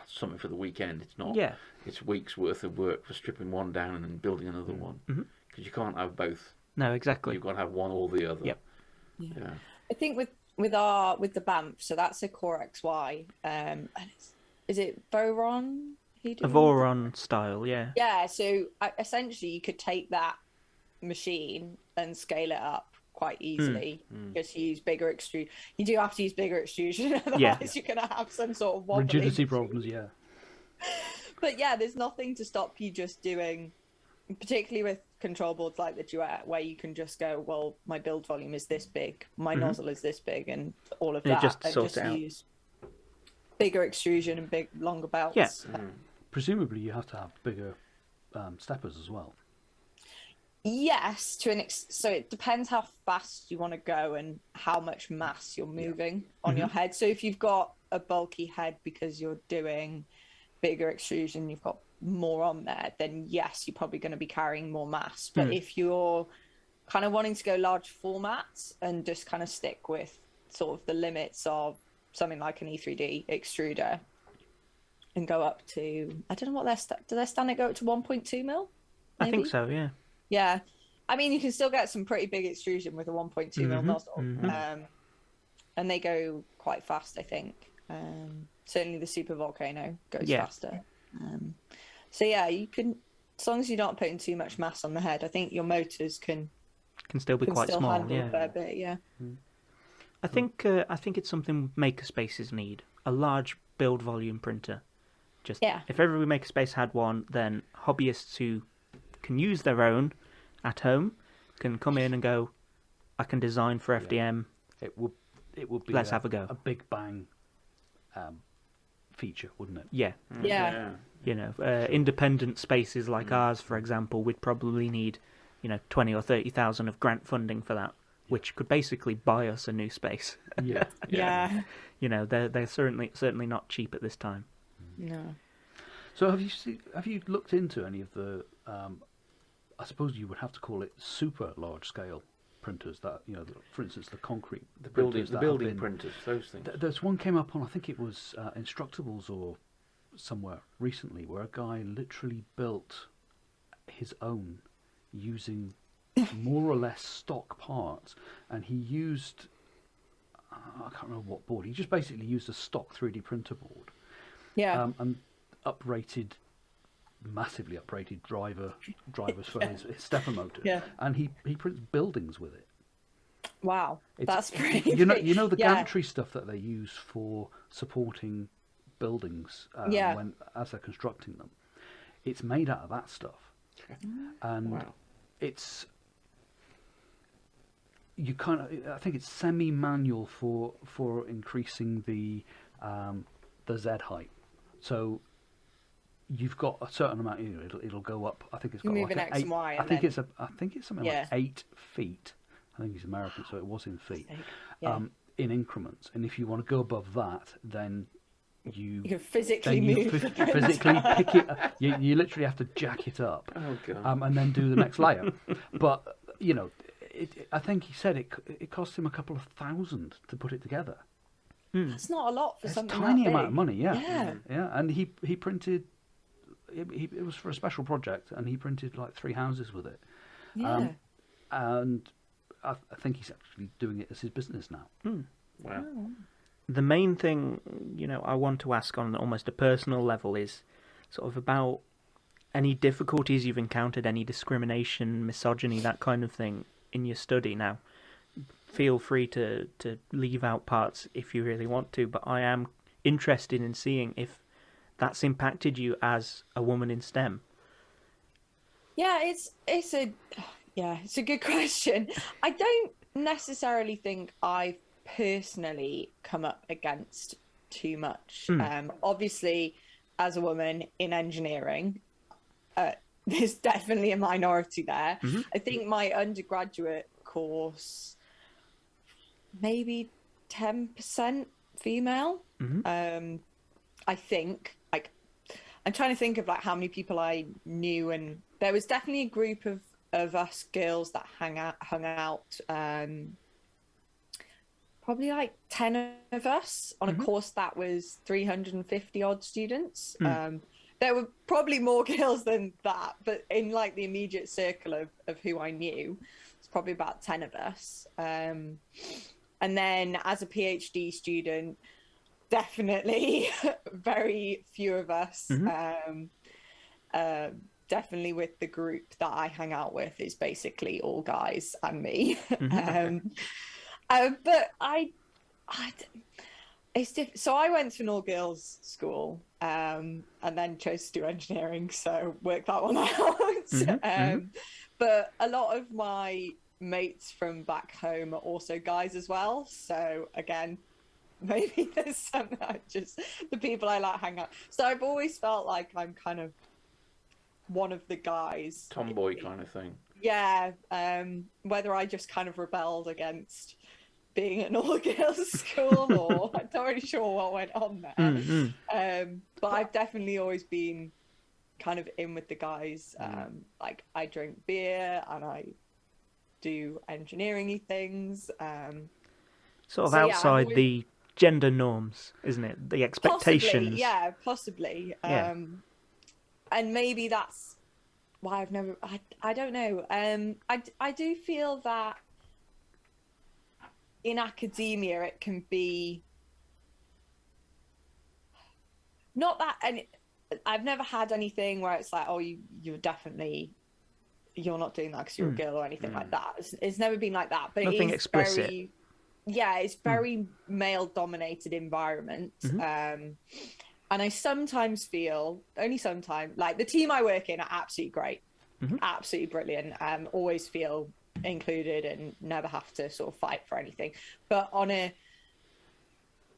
something for the weekend. It's not. Yeah. It's weeks worth of work for stripping one down and then building another one, because you can't have both. No, exactly. You've got to have one or the other. Yep. Yeah. I think with the BAMF, so that's a Core XY. And is it Voron? A Voron style, yeah. Yeah. So essentially, you could take that machine and scale it up quite easily. Just use bigger extrusion. You do have to use bigger extrusion, otherwise you're going to have some sort of wobbling rigidity problems. Yeah. But yeah, there's nothing to stop you just doing, particularly with control boards like the Duet, where you can just go, well, my build volume is this big, my nozzle is this big, and all of that, just use bigger extrusion and longer belts. Yeah. Presumably, you have to have bigger steppers as well. Yes, so it depends how fast you want to go and how much mass you're moving on your head. So if you've got a bulky head because you're doing bigger extrusion, you've got more on there, then yes, you're probably going to be carrying more mass. But if you're kind of wanting to go large formats and just kind of stick with sort of the limits of something like an E3D extruder and go up to, I don't know what do their standard go up to 1.2 mil? Maybe? I think so, yeah. Yeah. I mean, you can still get some pretty big extrusion with a 1.2 mil nozzle. And they go quite fast, I think. Certainly the Super Volcano goes faster. So yeah, you can, as long as you're not putting too much mass on the head, I think your motors can still be quite small. Handle a fair bit, yeah. I think it's something makerspaces need, a large build volume printer. If every makerspace had one, then hobbyists who can use their own at home can come in and go, I can design for FDM. It would be let's have a go. A big bang feature, wouldn't it? Yeah. Independent spaces like ours, for example, would probably need 20 or 30,000 of grant funding for that, which could basically buy us a new space. Yeah. They're certainly not cheap at this time. No. So have you looked into any of the I suppose you would have to call it super large scale printers. That for instance, the concrete, the building printers, those things. There's one came up on, I think it was Instructables or somewhere recently, where a guy literally built his own using more or less stock parts, and he used I can't remember what board. He just basically used a stock 3D printer board. Yeah. And massively uprated drivers for his stepper motor. Yeah. And he prints buildings with it. Wow, that's pretty. You know the gantry stuff that they use for supporting buildings as they're constructing them. It's made out of that stuff, and it's I think it's semi-manual for increasing the Z height. So you've got a certain amount. It'll go up. I think it's got like X and Y. I think it's something like 8 feet. I think he's American, so it was in feet. In increments. And if you want to go above that, then you can physically physically pick it. You literally have to jack it up, and then do the next layer. But I think he said it cost him a couple of $1,000 to put it together. That's not a lot for something tiny that big. Amount of money. Yeah. And he printed. It was for a special project, and he printed like 3 houses with it. Yeah. And I think he's actually doing it as his business now. Wow. The main thing, I want to ask on almost a personal level is sort of about any difficulties you've encountered, any discrimination, misogyny, that kind of thing in your study. Now, feel free to leave out parts if you really want to, but I am interested in seeing if that's impacted you as a woman in STEM. Yeah, it's a good question. I don't necessarily think I've personally come up against too much. Obviously, as a woman in engineering, there's definitely a minority there. I think my undergraduate course, maybe 10% female. I think. I'm trying to think of how many people I knew, and there was definitely a group of us girls that hung out. Probably 10 of us on a course that was 350 odd students. There were probably more girls than that, but in the immediate circle of who I knew, it's probably about 10 of us. And then as a PhD student, definitely very few of us. Definitely with the group that I hang out with is basically all guys and me. But so I went to an all-girls school and then chose to do engineering, so worked that one out. But a lot of my mates from back home are also guys as well, so again, maybe there's some just the people I hang out. So I've always felt like I'm kind of one of the guys. Tomboy kind of thing. Yeah. Whether I just kind of rebelled against being at an all-girls school or I'm not really sure what went on there. But I've definitely always been kind of in with the guys. I drink beer and I do engineering-y things. Sort of outside the gender norms, isn't it? The expectations. Possibly. And maybe that's why I've never. I don't know. I do feel that in academia it can be not that, and I've never had anything where it's you're not doing that because you're a girl or anything like that. It's never been like that. But nothing it is explicit. It's very male-dominated environment. And I sometimes feel, only sometimes, the team I work in are absolutely great, absolutely brilliant. Always feel included and never have to sort of fight for anything. But on a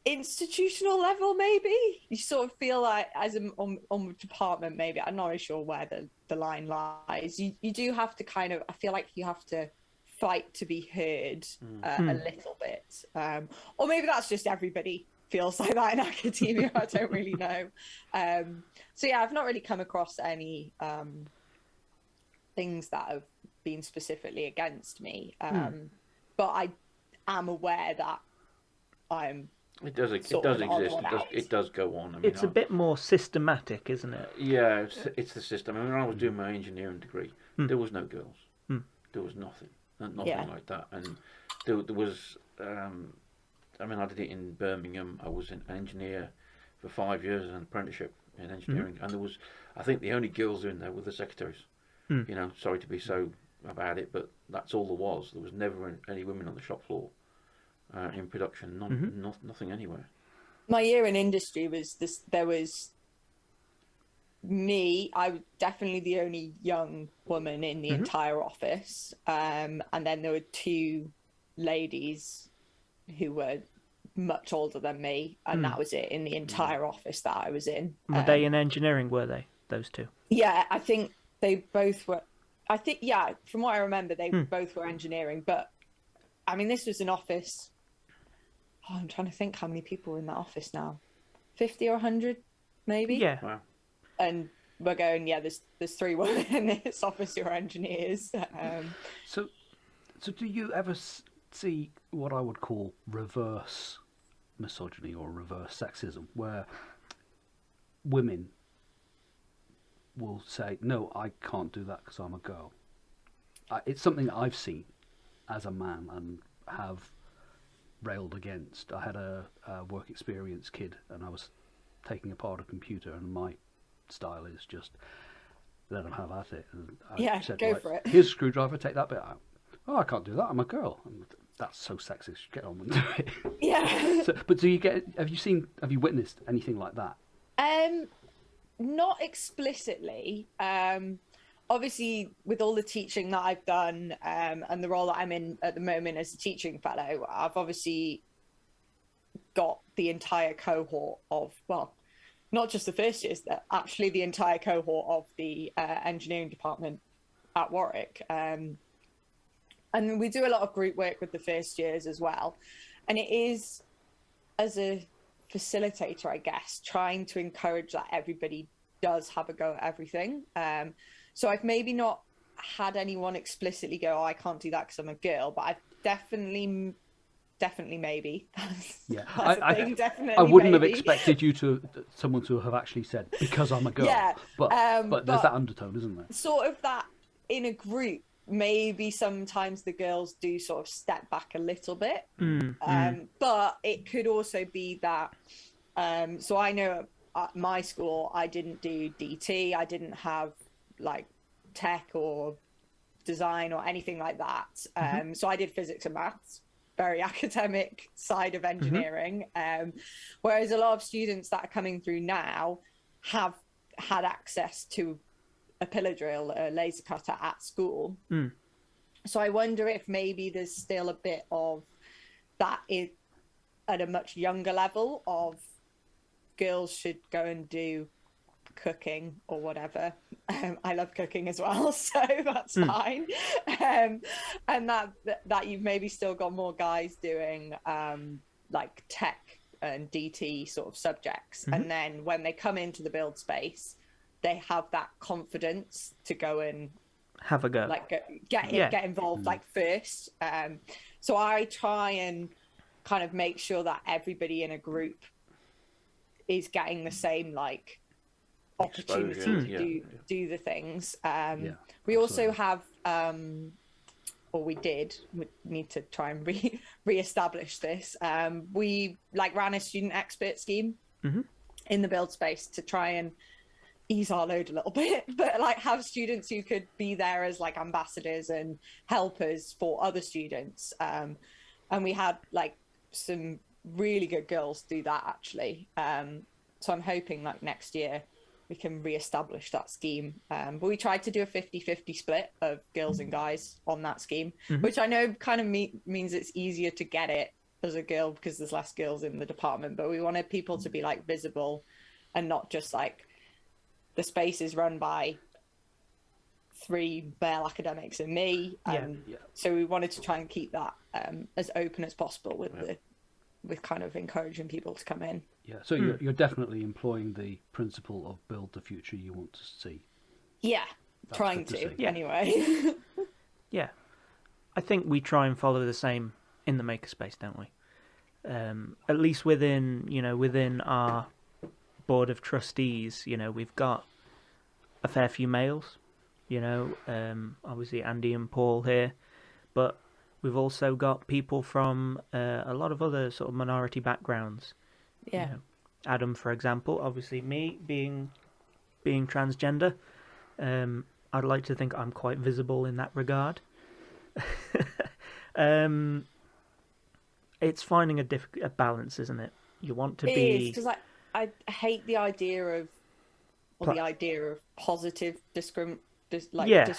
institutional level, maybe you sort of feel as on the department, maybe I'm not really sure where the line lies. You do have to kind of, I feel like you have to fight to be heard a little bit, or maybe that's just everybody feels like that in academia. I don't really know. So I've not really come across any things that have been specifically against me. But I am aware that it does exist. It does go on. I mean, it's a bit more systematic, isn't it? Yeah, it's the system. I mean, when I was doing my engineering degree, there was no girls. There was nothing like that. And there was. I mean, I did it in Birmingham. I was an engineer for 5 years, an apprenticeship in engineering, and there was, I think, the only girls in there were the secretaries. You know, sorry to be so about it, but that's all there was. There was never any women on the shop floor in production. Nothing anywhere. My year in industry was this. There was me. I was definitely the only young woman in the entire office, and then there were two ladies who were much older than me, and that was it in the entire office that I was in. Were they in engineering, were they, those two? Yeah, I think they both were. I think, yeah, from what I remember, they both were engineering. But, I mean, this was an office. Oh, I'm trying to think how many people were in that office now. 50 or 100, maybe? Yeah. Wow. And we're going, yeah, there's 3 women in this office who are engineers. So do you ever see what I would call reverse misogyny or reverse sexism, where women will say, no, I can't do that because I'm a girl? It's something that I've seen as a man and have railed against. I had a work experience kid, and I was taking apart a computer, and my style is just let them have at it. And I said, go for it. Here's a screwdriver, take that bit out. Oh, I can't do that, I'm a girl. And that's so sexist. Get on and do it. Yeah. But have you witnessed anything like that? Not explicitly. Obviously, with all the teaching that I've done, and the role that I'm in at the moment as a teaching fellow, I've obviously got the entire cohort of, well, not just the first years, actually the entire cohort of the engineering department at Warwick. And we do a lot of group work with the first years as well. And it is, as a facilitator, I guess, trying to encourage that everybody does have a go at everything. So I've maybe not had anyone explicitly go, oh, I can't do that because I'm a girl, but I've definitely maybe. Yeah, definitely I wouldn't maybe. have expected someone to have actually said, because I'm a girl. Yeah, but there's that undertone, isn't there? Sort of that in a group. Maybe sometimes the girls do sort of step back a little bit, but it could also be that. So I know at my school, I didn't do DT. I didn't have like tech or design or anything like that. So I did physics and maths, very academic side of engineering. Whereas a lot of students that are coming through now have had access to a pillar drill, a laser cutter at school. So I wonder if maybe there's still a bit of that at a much younger level of girls should go and do cooking or whatever. I love cooking as well, so that's fine. And that you've maybe still got more guys doing like tech and DT sort of subjects. And then when they come into the build space, they have that confidence to go and have a go, like get involved like first. So I try and kind of make sure that everybody in a group is getting the same like opportunity to do the things. We also have, or we need to try and re-establish this. We like ran a student expert scheme in the build space to try and ease our load a little bit, but like have students who could be there as like ambassadors and helpers for other students. And we had like some really good girls do that actually. So I'm hoping like next year we can re-establish that scheme. But we tried to do a 50-50 split of girls and guys on that scheme, which I know kind of means it's easier to get it as a girl because there's less girls in the department, but we wanted people to be like visible and not just like the space is run by 3 male academics and me. So we wanted to try and keep that as open as possible with kind of encouraging people to come in. Yeah, so you're definitely employing the principle of build the future you want to see. Yeah, trying to anyway. Yeah, I think we try and follow the same in the makerspace, don't we? At least within our board of trustees, we've got a fair few males. Obviously Andy and Paul here, but we've also got people from a lot of other sort of minority backgrounds. Yeah. Adam, for example, obviously me being transgender, I'd like to think I'm quite visible in that regard. It's finding a balance, isn't it? You want to be... because I hate the idea of positive just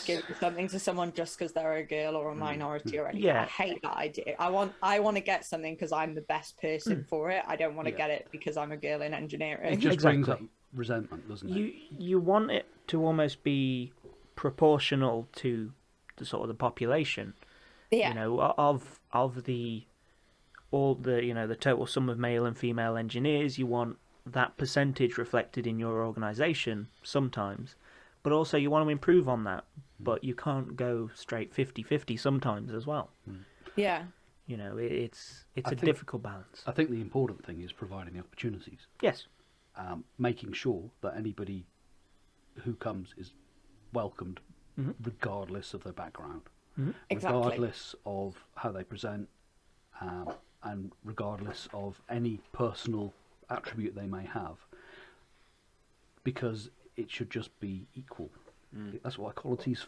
giving something to someone just because they're a girl or a minority or anything. I hate that idea. I want to get something because I'm the best person for it. I don't want to get it because I'm a girl in engineering. It just brings up resentment, doesn't it? You want it to almost be proportional to the sort of the population. Yeah. Of the total sum of male and female engineers, you want that percentage reflected in your organisation sometimes, but also you want to improve on that, but you can't go straight 50-50 sometimes as well. Yeah. It's a difficult balance. I think the important thing is providing the opportunities. Yes. Making sure that anybody who comes is welcomed regardless of their background, regardless of how they present, and regardless of any personal attribute they may have, because it should just be equal. That's what equality's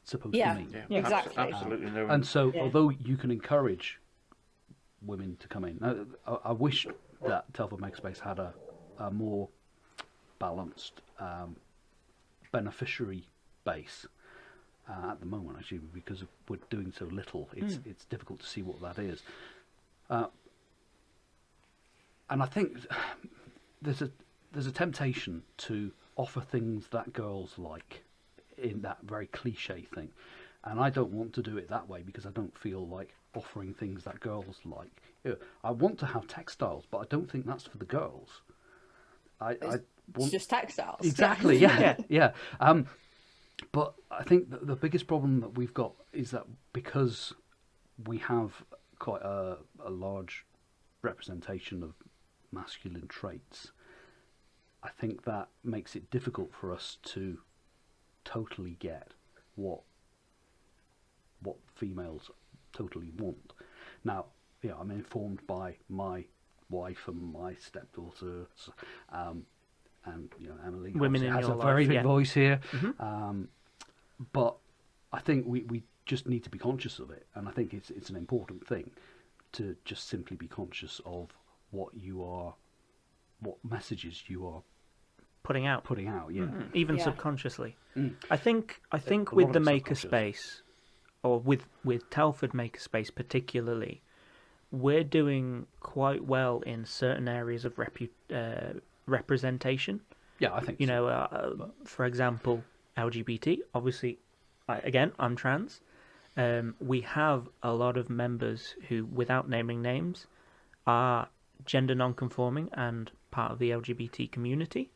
supposed to mean. Yeah, exactly. Absolutely. And so, although you can encourage women to come in, I wish that Telford Makerspace had a more balanced beneficiary base at the moment, actually, because we're doing so little. It's difficult to see what that is. And I think there's a temptation to offer things that girls like, in that very cliche thing, and I don't want to do it that way because I don't feel like offering things that girls like. I want to have textiles, but I don't think that's for the girls. It's just textiles. Exactly. Yeah. But I think the biggest problem that we've got is that because we have quite a large representation of masculine traits, I think that makes it difficult for us to totally get what females totally want. Now, I'm informed by my wife and my stepdaughter, and Emily Women in has your a very life, big voice here. Mm-hmm. But I think we just need to be conscious of it, and I think it's an important thing to just simply be conscious of what messages you are putting out. Even subconsciously. I think with the makerspace, or with Telford Makerspace particularly, we're doing quite well in certain areas of representation. Yeah, I think so. For example, LGBT. Obviously, I'm trans. We have a lot of members who, without naming names, are gender non-conforming and part of the LGBT community,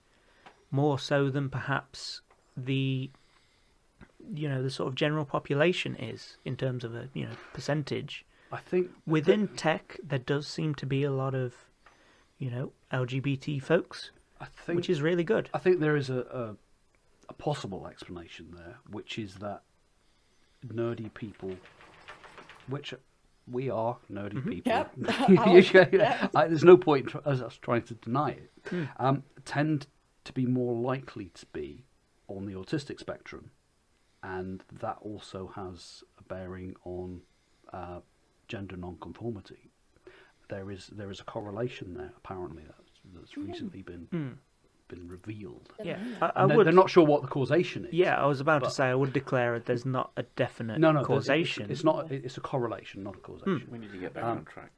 more so than perhaps the sort of general population is in terms of a percentage. I think within tech there does seem to be a lot of LGBT folks, which is really good. I think there is a possible explanation there, which is that nerdy people, which we are nerdy people. Yep. There's no point us trying to deny it. Tend to be more likely to be on the autistic spectrum, and that also has a bearing on gender non-conformity. There is a correlation there, apparently, that's recently been revealed. Yeah, they're not sure what the causation is. Yeah, I was about to say I would declare there's not a definite causation. It's not. It's a correlation, not a causation. We need to get back on track.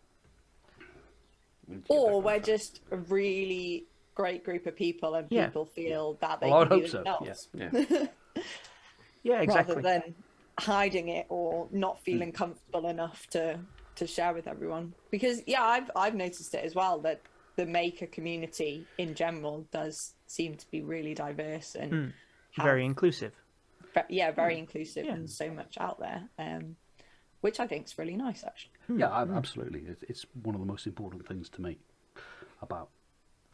Or we're just a really great group of people, and people feel that they can be hope themselves. So. Yeah, exactly. Rather than hiding it or not feeling comfortable enough to share with everyone. Because I've noticed it as well, that the maker community in general does seem to be really diverse and very inclusive. very inclusive and so much out there, which I think is really nice, actually. Yeah, absolutely. It's one of the most important things to me about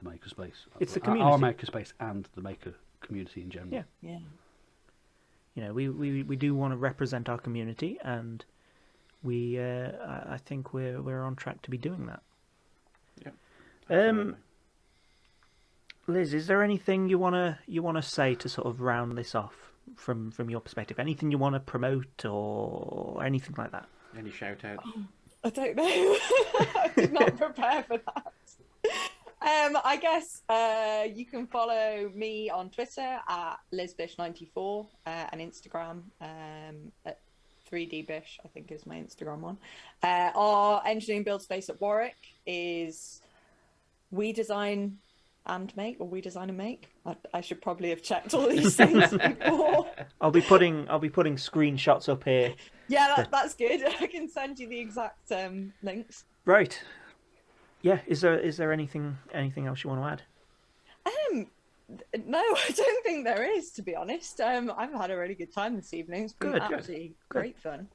the makerspace. It's the community. Our makerspace and the maker community in general. Yeah. You know, we do want to represent our community, and I think we're on track to be doing that. Yeah. Liz, is there anything you wanna say to sort of round this off from your perspective? Anything you want to promote or anything like that? Any shout outs? I don't know. I did not prepare for that. I guess you can follow me on Twitter at LizBish94 and Instagram at 3DBish, I think is my Instagram one. Our engineering build space at Warwick is We Design and Make, or We Design and Make. I should probably have checked all these things before. I'll be putting screenshots up here. Yeah, that's good. I can send you the exact links. Right. Yeah. Is there anything else you want to add? No, I don't think there is, to be honest. I've had a really good time this evening. It's been absolutely great fun.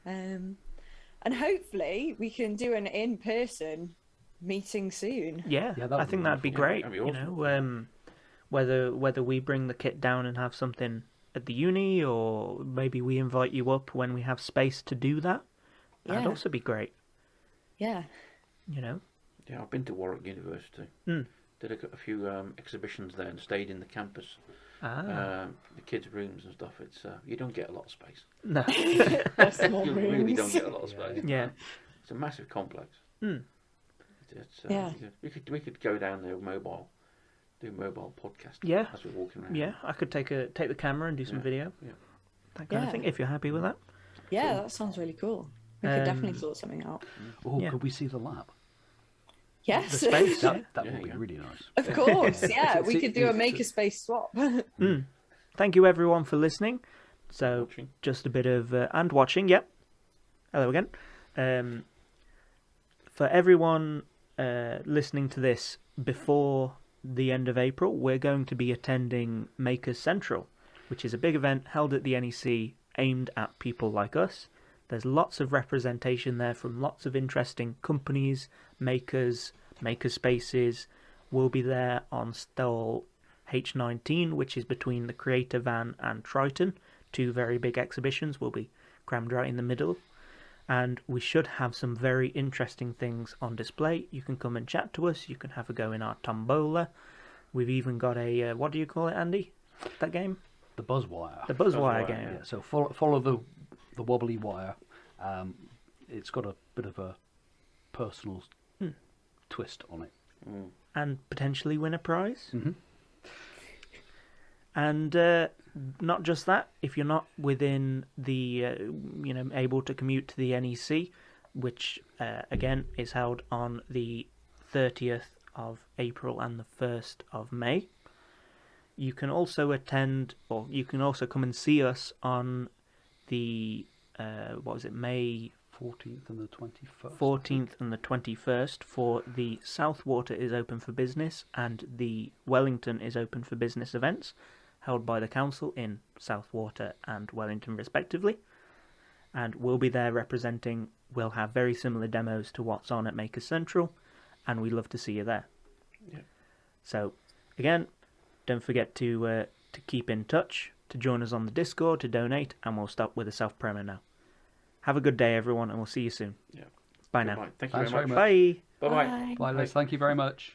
And hopefully we can do an in-person meeting soon. Yeah, I think that'd be great. That'd be awesome. You know, whether we bring the kit down and have something at the uni, or maybe we invite you up when we have space to do that. That'd also be great. Yeah. You know. Yeah, I've been to Warwick University. Did a few exhibitions there and stayed in the campus. The kids' rooms and stuff. It's you don't get a lot of space. No. You really don't get a lot of space. Yeah. It's a massive complex. We could go down there do mobile podcast. Yeah. As we're walking around. Yeah, I could take the camera and do some video. Yeah. That kind of thing. If you're happy with that. Yeah, that sounds really cool. We could definitely sort something out. Oh, could we see the lab? Yes. The space. That would be really nice. Of course, yeah. We could do a makerspace swap. Thank you everyone for listening. So just a bit of and watching. Yep. Hello again. For everyone listening to this before the end of April, we're going to be attending Makers Central, which is a big event held at the NEC aimed at people like us. There's lots of representation there from lots of interesting companies, makers, maker spaces. We'll be there on stall H19, which is between the Creator Van and Triton, two very big exhibitions. We'll be crammed right in the middle. And we should have some very interesting things on display. You can come and chat to us. You can have a go in our tombola. We've even got a, what do you call it, Andy? That game? The Buzzwire. The Buzzwire game. Yeah. So follow the wobbly wire. It's got a bit of a personal twist on it. And potentially win a prize. Mm-hmm. And not just that, if you're not within the, able to commute to the NEC, which again is held on the 30th of April and the 1st of May, you can also attend, or you can also come and see us on the May 14th and the 21st. 14th and the 21st for the Southwater is open for business and the Wellington is open for business events held by the council in Southwater and Wellington respectively. And we'll be there representing. We'll have very similar demos to what's on at Makers Central, and we'd love to see you there. Yeah. So again, don't forget to keep in touch, to join us on the Discord, to donate, and we'll stop with a self-promo now. Have a good day, everyone, and we'll see you soon. Yeah. Bye now. Thank you very much. Bye. Bye-bye. Bye, Liz. Thank you very much.